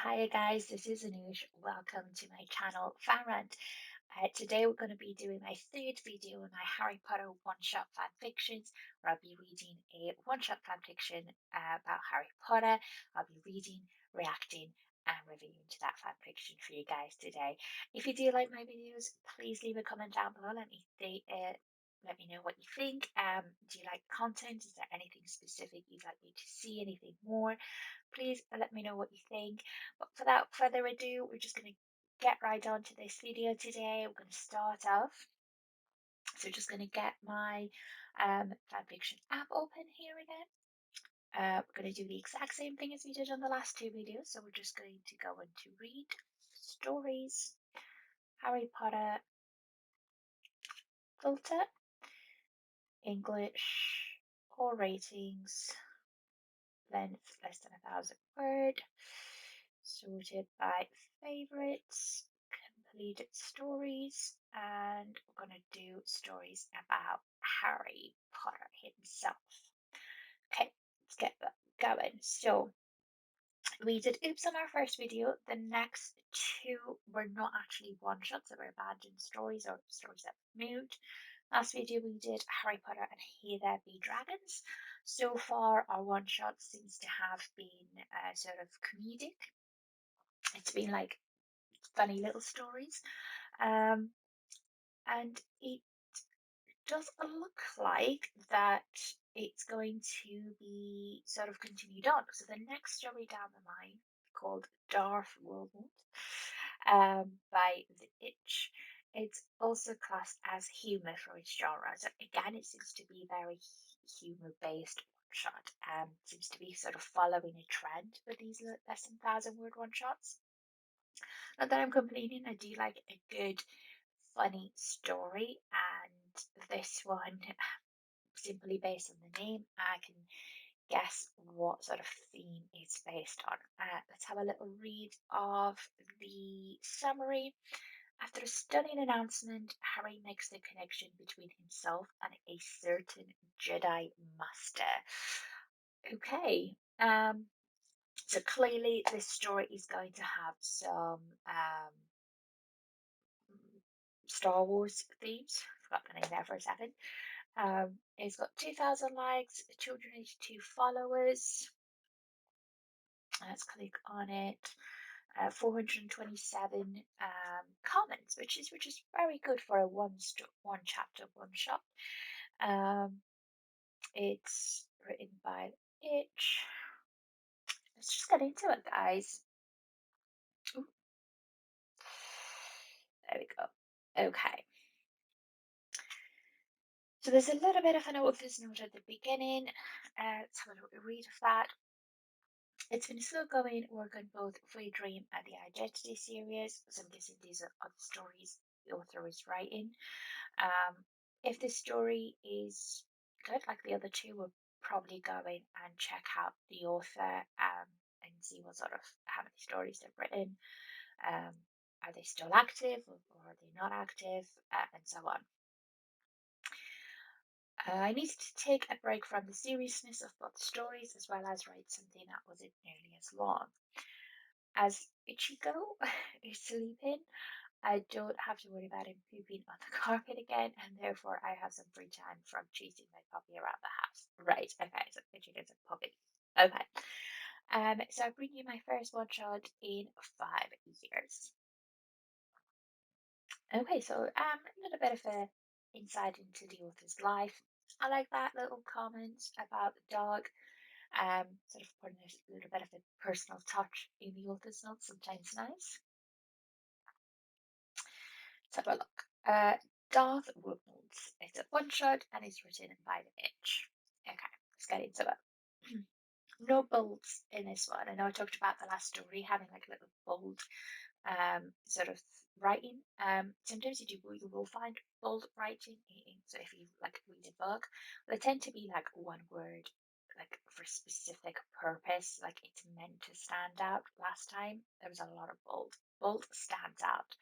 Hi guys, this is Anush. Welcome to my channel, Fanrant. Today we're going to be doing my third video in my Harry Potter one-shot fanfictions, where I'll be reading a one-shot fanfiction about Harry Potter. I'll be reading, reacting, and reviewing to that fanfiction for you guys today. If you do like my videos, please leave a comment down below. Let me know what you think. Do you like content? Is there anything specific you'd like me to see? Anything more? Please let me know what you think. But without further ado, we're just going to get right on to this video today. We're going to start off. So just going to get my fanfiction app open here again. We're going to do the exact same thing as we did on the last two videos. So we're just going to go into read, stories, Harry Potter, filter, English, or ratings, length less than 1,000 word, sorted by favorites, completed stories, and we're going to do stories about Harry Potter himself. Okay, let's get that going. So we did Oops on our first video. The next two were not actually one shots, they were abandoned stories or stories that moved. Last video we did Harry Potter and Hey There Be Dragons. So far our one shot seems to have been sort of comedic. It's been like funny little stories. Um, and it does look like that it's going to be sort of continued on. So the next story down the line, called Darth Wormwood, by The Itch, it's also classed as humour for its genre. So again, it seems to be very humour based one shot. Seems to be sort of following a trend with these less than 1,000 word one shots. Not that I'm complaining, I do like a good funny story, and this one, simply based on the name, I can guess what sort of theme it's based on. Let's have a little read of the summary. After a stunning announcement, Harry makes the connection between himself and a certain Jedi Master. Okay, so clearly this story is going to have some Star Wars themes. Forgot the name there for a second. It's got 2,000 likes, 282 followers. Let's click on it. 427 comments, which is very good for a one chapter one shot. Um, it's written by Itch. Let's just get into it, guys. Ooh, there we go. Okay. So there's a little bit of an author's note at the beginning. Let's have a little read of that. It's been slow going work on both Free Dream and the Identity series, so I'm guessing these are other stories the author is writing. If this story is good, like the other two, we'll probably go in and check out the author and see what sort of how many stories they've written. Um, are they still active or are they not active, and so on. I needed to take a break from the seriousness of both stories as well as write something that wasn't nearly as long. As Ichigo is sleeping, I don't have to worry about him pooping on the carpet again, and therefore I have some free time from chasing my puppy around the house. Right, okay, so Ichigo's a puppy. Okay. So I bring you my first one shot in 5 years. Okay, so a little bit of a insight into the author's life. I like that little comment about the dog. Sort of putting a little bit of a personal touch in the author's notes, sometimes nice. Let's have a look. Darth Woodlands. It's a one shot and it's written by the Itch. Okay, let's get into it. No bolds in this one. I know I talked about the last story having like a little bold sort of writing. Sometimes you will find bold writing so if you like read a book, they tend to be like one word, like for specific purpose, like it's meant to stand out. Last time there was a lot of bold. Bold stands out.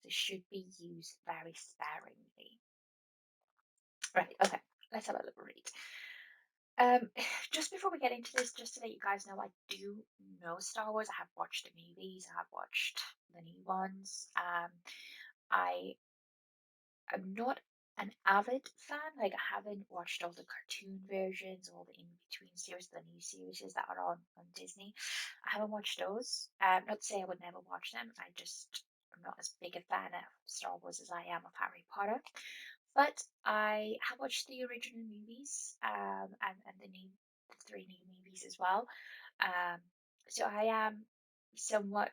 They should be used very sparingly. Right, okay, let's have a little read. Um, just before we get into this, just to let you guys know, I do know Star Wars. I have watched the movies. I have watched the new ones. I I'm not an avid fan. Like I haven't watched all the cartoon versions, all the in-between series, the new series that are on Disney. I haven't watched those. Not to say I would never watch them. I'm not as big a fan of Star Wars as I am of Harry Potter. But I have watched the original movies, and the three new movies as well. Um, so I am somewhat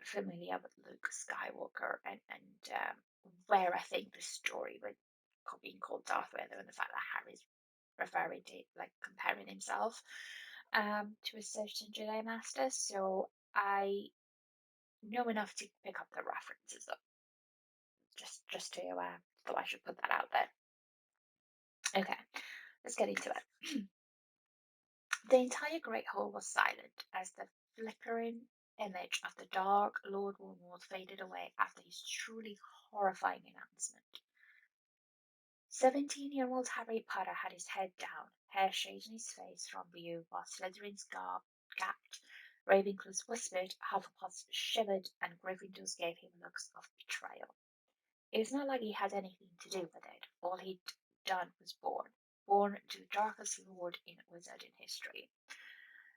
familiar with Luke Skywalker and where I think the story with being called Darth Vader and the fact that Harry's referring to like comparing himself to a certain Jedi Master. So I know enough to pick up the references though. Just to thought I should put that out there. Okay, let's get into it. The entire Great Hall was silent as the flickering image of the dark Lord Wormwood faded away after his truly horrifying announcement. 17-year-old Harry Potter had his head down, hair shading his face from view, while Slytherin's garb gapped. Ravenclaws whispered, Hufflepuff shivered, and Gryffindors gave him looks of betrayal. It was not like he had anything to do with it. All he'd done was born to the darkest lord in wizarding history.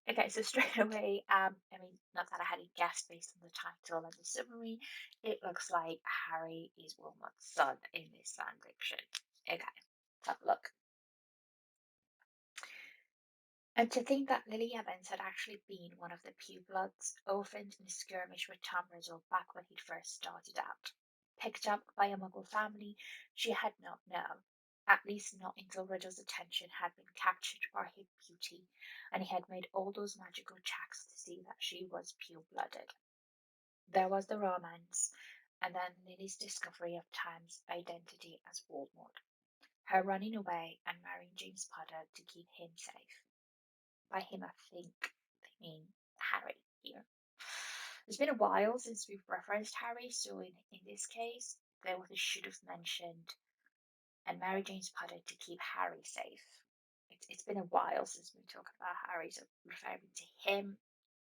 Okay, so straight away, I mean, not that I had a guess based on the title and the summary, it looks like Harry is Wilmot's son in this fan fiction. Okay, let's have a look. And to think that Lily Evans had actually been one of the Purebloods, orphaned in a skirmish with Tom Riddle back when he'd first started out. Picked up by a Muggle family she had not known, at least not until Riddle's attention had been captured by her beauty, and he had made all those magical checks to see that she was pure-blooded. There was the romance, and then Lily's discovery of Tom's identity as Voldemort, her running away and marrying James Potter to keep him safe. By him, I think they mean Harry here. It's been a while since we've referenced Harry, so in this case, the author should have mentioned and Mary Jane's Potter to keep Harry safe. It's been a while since we've talked about Harry, so referring to him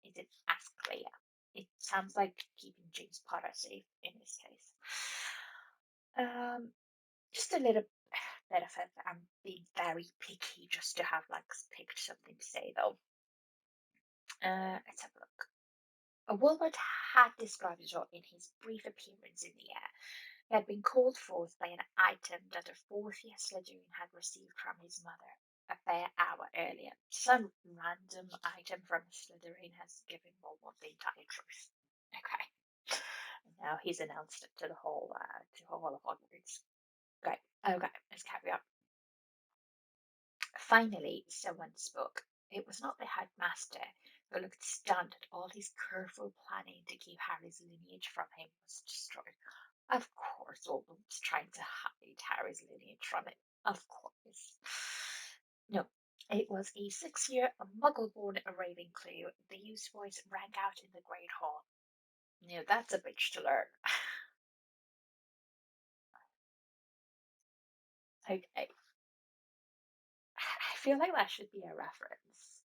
isn't as clear. It sounds like keeping James Potter safe in this case. Um, just a little bit of it. I'm being very picky just to have like picked something to say though. Let's have a look. Wilbert had described it all in his brief appearance in the air. He had been called forth by an item that a fourth-year Slytherin had received from his mother a bare hour earlier. Some random item from Slytherin has given Wilbert the entire truth. Okay. And now he's announced it to all of Hogwarts. Great. Okay, let's carry on. Finally, someone spoke. It was not the headmaster, who looked stunned at all his careful planning to keep Harry's lineage from him was destroyed. Of course, Oldham's trying to hide Harry's lineage from it. Of course. No, it was a 6-year muggle-born Ravenclaw. The youth's voice rang out in the Great Hall. No, that's a bitch to learn. Okay. I feel like that should be a reference.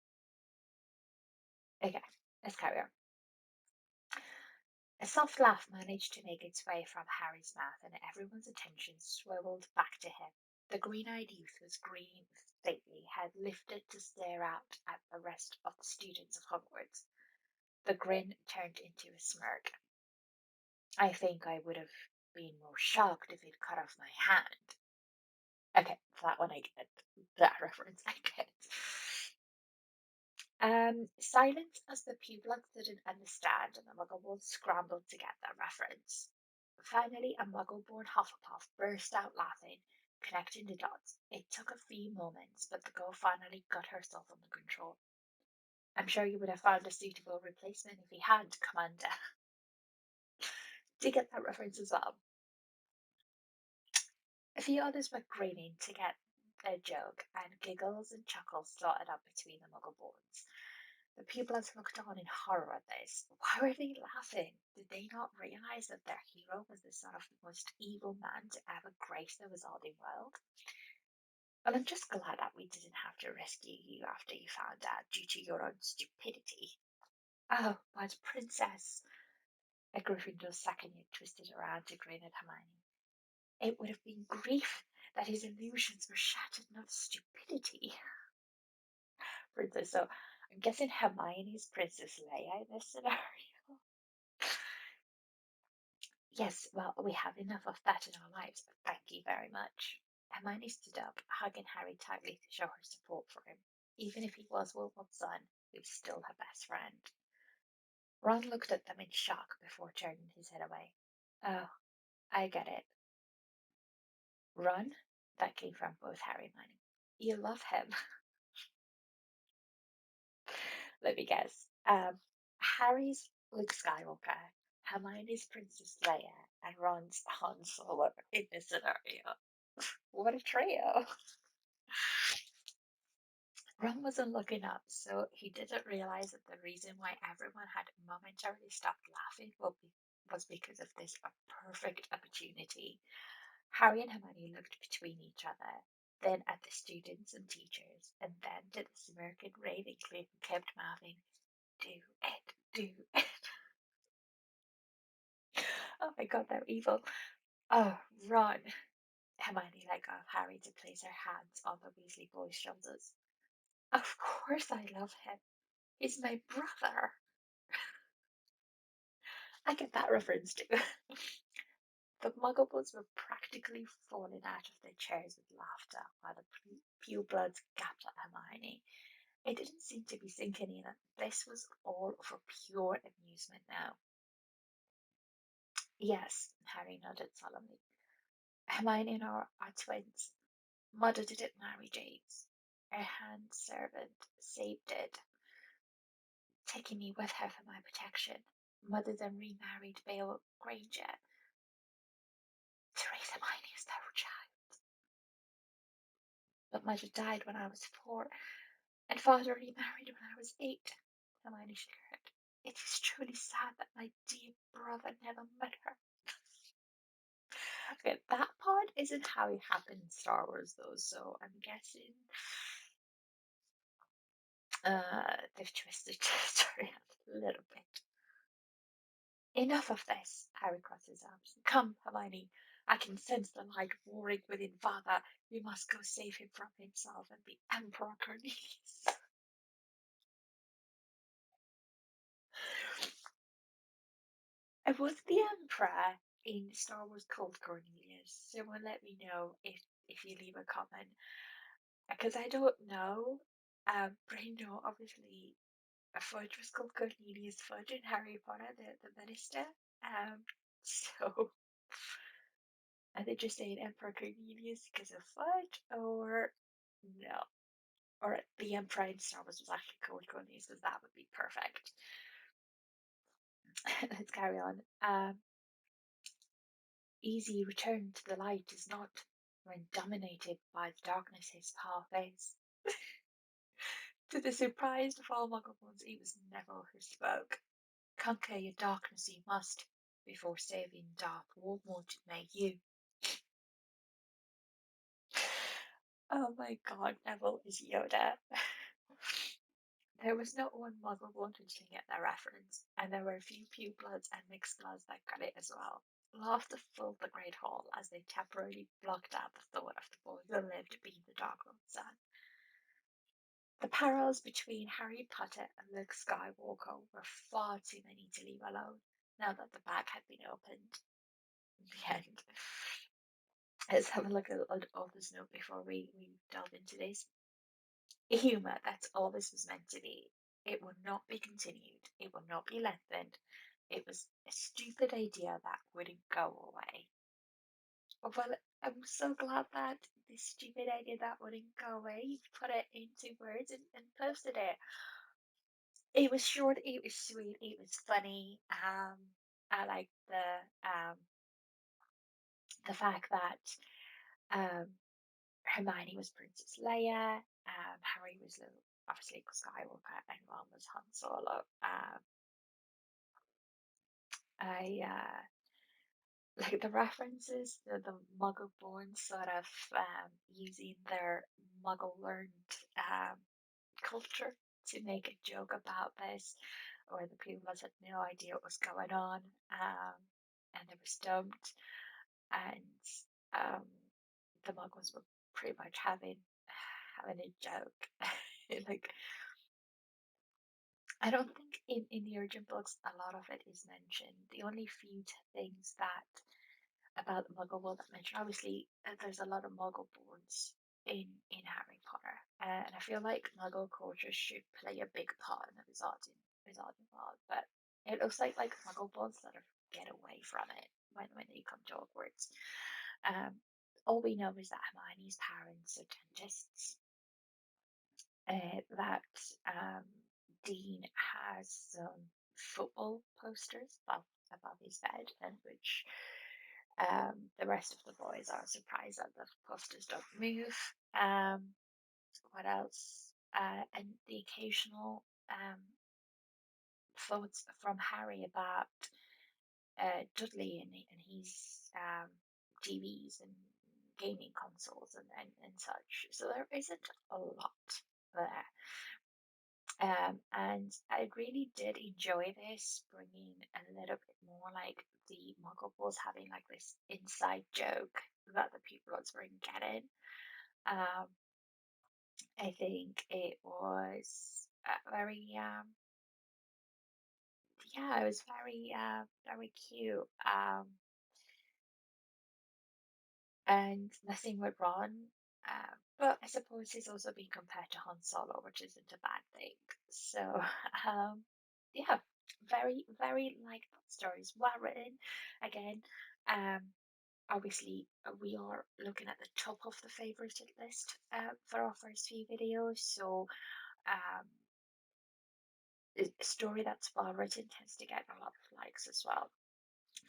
Okay, let's carry on. A soft laugh managed to make its way from Harry's mouth, and everyone's attention swiveled back to him. The green-eyed youth whose green stately had lifted to stare out at the rest of the students of Hogwarts. The grin turned into a smirk. I think I would have been more shocked if he'd cut off my hand. Okay, that one I get. That reference I get. Silent as the Publins didn't understand, and the Muggleborns scrambled to get that reference. Finally, a Muggle-born Hufflepuff burst out laughing, connecting the dots. It took a few moments, but the girl finally got herself under control. I'm sure you would have found a suitable replacement if he had, Commander. Do you get that reference as well? A few others were grinning to get their joke, and giggles and chuckles started up between the Muggleborns. The pupils looked on in horror at this. Why were they laughing? Did they not realize that their hero was the son of the most evil man to ever grace the Wizarding world? Well, I'm just glad that we didn't have to rescue you after you found out due to your own stupidity. Oh, but Princess, a Gryffindor's second year twisted around to grin at Hermione. It would have been grief that his illusions were shattered, not stupidity. Princess, so I'm guessing Hermione's Princess Leia in this scenario. Yes, well, we have enough of that in our lives, but thank you very much. Hermione stood up, hugging Harry tightly to show her support for him. Even if he was Wilmot's son, he was still her best friend. Ron looked at them in shock before turning his head away. Oh, I get it. Ron? That came from both Harry and Hermione. You love him. Let me guess. Harry's Luke Skywalker, Hermione's Princess Leia, and Ron's Han Solo in this scenario. What a trio! Ron wasn't looking up, so he didn't realize that the reason why everyone had momentarily stopped laughing was because of this perfect opportunity. Harry and Hermione looked between each other, then at the students and teachers, and then to the smirking Ravenclaw who kept mouthing, "Do it, do it." Oh my god, they're evil. Oh, Ron. Hermione let go of Harry to place her hands on the Weasley boy's shoulders. Of course I love him. He's my brother. I get that reference too. The Muggles were practically falling out of their chairs with laughter while the purebloods gaped at Hermione. It didn't seem to be sinking in that this was all for pure amusement now. Yes, Harry nodded solemnly. Hermione and I are twins. Mother didn't marry James. Her hand servant saved it, taking me with her for my protection. Mother then remarried Bale Granger. Theresa Hermione is their child. But mother died when I was 4, and father remarried when I was 8. Hermione shook her head. It is truly sad that my dear brother never met her. Okay, that part isn't how it happened in Star Wars, though, so I'm guessing they've twisted the story a little bit. Enough of this, Harry crossed his arms. Come, Hermione, I can sense the light warring within father. We must go save him from himself and the Emperor Cornelius. It was the Emperor in Star Wars called Cornelius. Someone let me know if you leave a comment. Because I don't know. But I know obviously a Fudge was called Cornelius Fudge in Harry Potter, the minister. So are they just saying Emperor Cornelius because of Fudge, or no? Or the Emperor in Star Wars was actually called Cornelius, because that would be perfect. Let's carry on. Easy return to the light is not when dominated by the darkness his path is. To the surprise of all Muggles, it was Neville who spoke. Conquer your darkness you must, before saving Darth Voldemort may you. Oh my god, Neville is Yoda. There was not one Muggle wanting to get that reference, and there were a few purebloods and mixed bloods that got it as well. Laughter filled the great hall as they temporarily blocked out the thought of the boy who lived being the Darkroad's son. The parallels between Harry Potter and Luke Skywalker were far too many to leave alone, now that the bag had been opened. In the end, let's have a look at author's note before we delve into this. Humour, that's all this was meant to be. It will not be continued, it will not be lengthened. It was a stupid idea that wouldn't go away. Well, I'm so glad that this stupid idea that wouldn't go away, you put it into words and posted it. It was short, it was sweet, it was funny. I like the fact that um, Hermione was Princess Leia, Harry was obviously Skywalker, and Ron was Han Solo. I like the references, the Muggle-born sort of using their Muggle-learned um, culture to make a joke about this, or the people that had no idea what was going on, and they were stumped, and um, the Muggles were pretty much having a joke. Like, I don't think in the urgent books a lot of it is mentioned. The only few things that about the Muggle world that mentioned, obviously, there's a lot of Muggle borns in Harry Potter, and I feel like Muggle culture should play a big part in the Wizarding world. But it looks like Muggle borns sort of get away from it when they come to Hogwarts. Um, all we know is that Hermione's parents are dentists, that um, Dean has some football posters above his bed, and which the rest of the boys are surprised that the posters don't move. What else? And the occasional thoughts from Harry about Dudley and his TVs and gaming consoles and such. So there isn't a lot there. And I really did enjoy this, bringing a little bit more like the Muggles having like this inside joke that the people on screen getting. Um, I think it was very, yeah, it was very cute. And nothing went wrong. But I suppose he's also being compared to Han Solo, which isn't a bad thing. So, um, yeah, very like that story. It's well written. Again, um, obviously we are looking at the top of the favorited list for our first few videos. So, a story that's well written tends to get a lot of likes as well.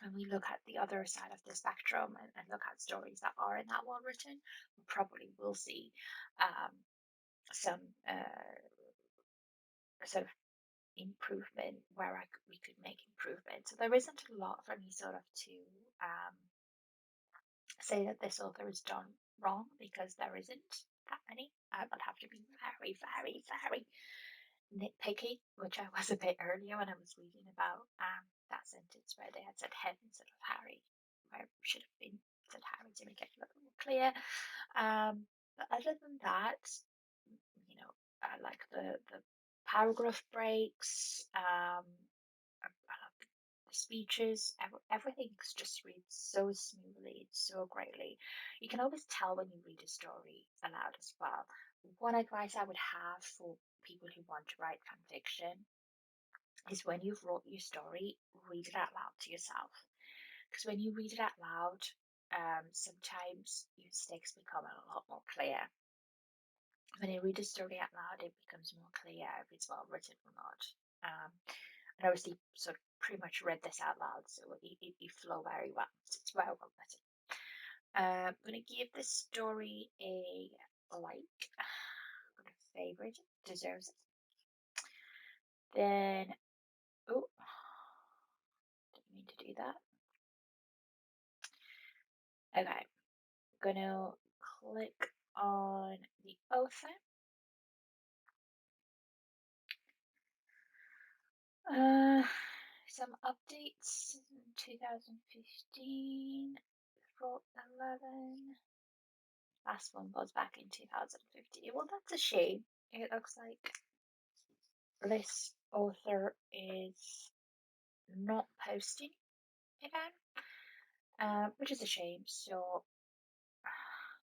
When we look at the other side of the spectrum and look at stories that are in that well written, we probably will see um, some sort of improvement where we could make improvement. So there isn't a lot for me sort of to um, say that this author is done wrong, because there isn't that many. I'd have to be very nitpicky, which I was a bit earlier when I was reading about that sentence where they had said head instead of Harry, where it should have been said Harry to make it a little more clear. But other than that, you know, I like the paragraph breaks. I love the speeches. Everything just reads so smoothly, so greatly. You can always tell when you read a story aloud as well. One advice I would have for people who want to write fan fiction is, when you've wrote your story, read it out loud to yourself. Because when you read it out loud, sometimes your mistakes become a lot more clear. When you read a story out loud, it becomes more clear if it's well written or not. And obviously, sort of pretty much read this out loud, so it flow very well. So it's very well written. I'm gonna give this story a like. I'm gonna favorite it. Deserves it. Then, oh, didn't mean to do that. Okay, gonna click on the author. Some updates in 2015 for 11. Last one was back in 2015. Well, that's a shame. It looks like this author is not posting again, which is a shame. So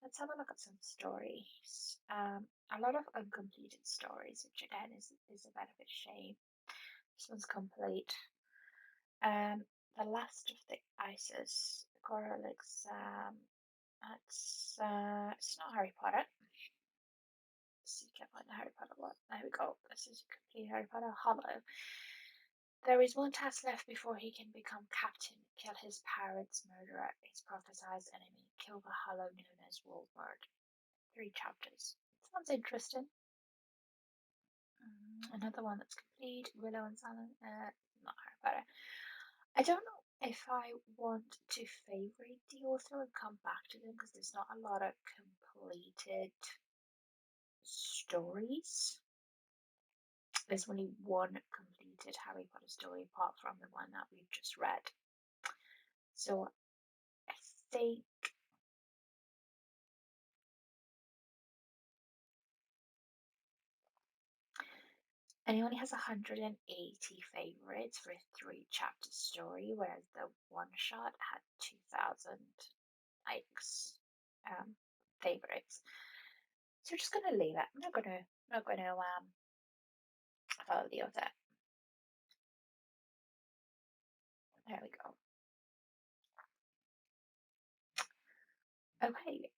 let's have a look at some stories. A lot of uncompleted stories, which again is a bit of a shame. This one's complete. The Last of the Isis, Coral Exam. It's not Harry Potter. Let's see, can't find the Harry Potter one. There we go. This is a complete Harry Potter Hollow. There is one task left before he can become captain. Kill his parents' murderer, his prophesized enemy. Kill the Hollow known as Voldemort. 3 chapters. Sounds interesting. Another one that's complete. Willow and Salmon. Not Harry Potter. I don't know if I want to favorite the author and come back to them because there's not a lot of completed stories. There's only one completed Harry Potter story apart from the one that we've just read. So I think and he only has 180 favorites for a three chapter story, whereas the one shot had 2,000 likes, favorites. So we're just gonna leave it. I'm not gonna follow the other. There we go. Okay,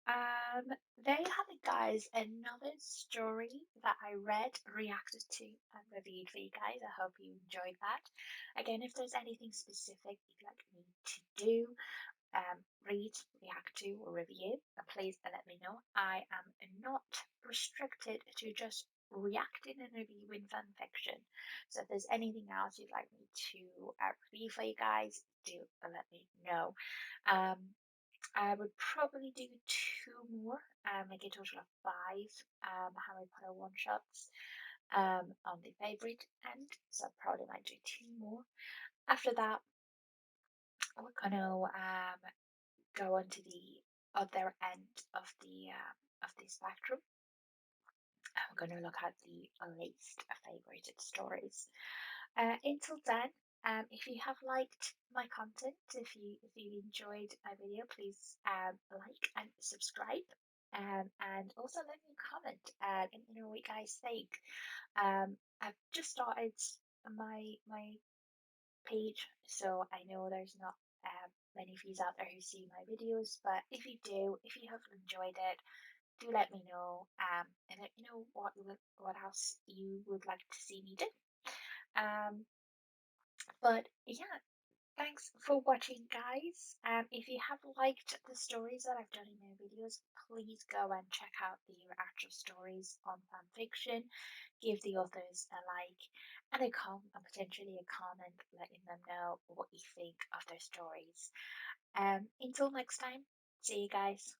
there you have it, guys. Another story that I read, reacted to, and reviewed for you guys. I hope you enjoyed that. Again, if there's anything specific you'd like me to do, read, react to, or review, please let me know. I am not restricted to just reacting and reviewing fan fiction. So if there's anything else you'd like me to review for you guys, do let me know. Um, I would probably do two more, make a total of five Harry Potter one shots on the favorite end. So I probably might do two more. After that, we're gonna go on to the other end of the spectrum. We're going to look at the least favorited stories. Until then, if you have liked my content, if you enjoyed my video, please like and subscribe. And also let me comment and you know what you guys think. I've just started my page, so I know there's not many of you out there who see my videos, but if you do, if you have enjoyed it, do let me know and let me know what else you would like to see me do. Um, but yeah, thanks for watching, guys. If you have liked the stories that I've done in my videos, please go and check out the actual stories on fanfiction. Give the authors a like and and potentially a comment, letting them know what you think of their stories. Until next time, see you guys.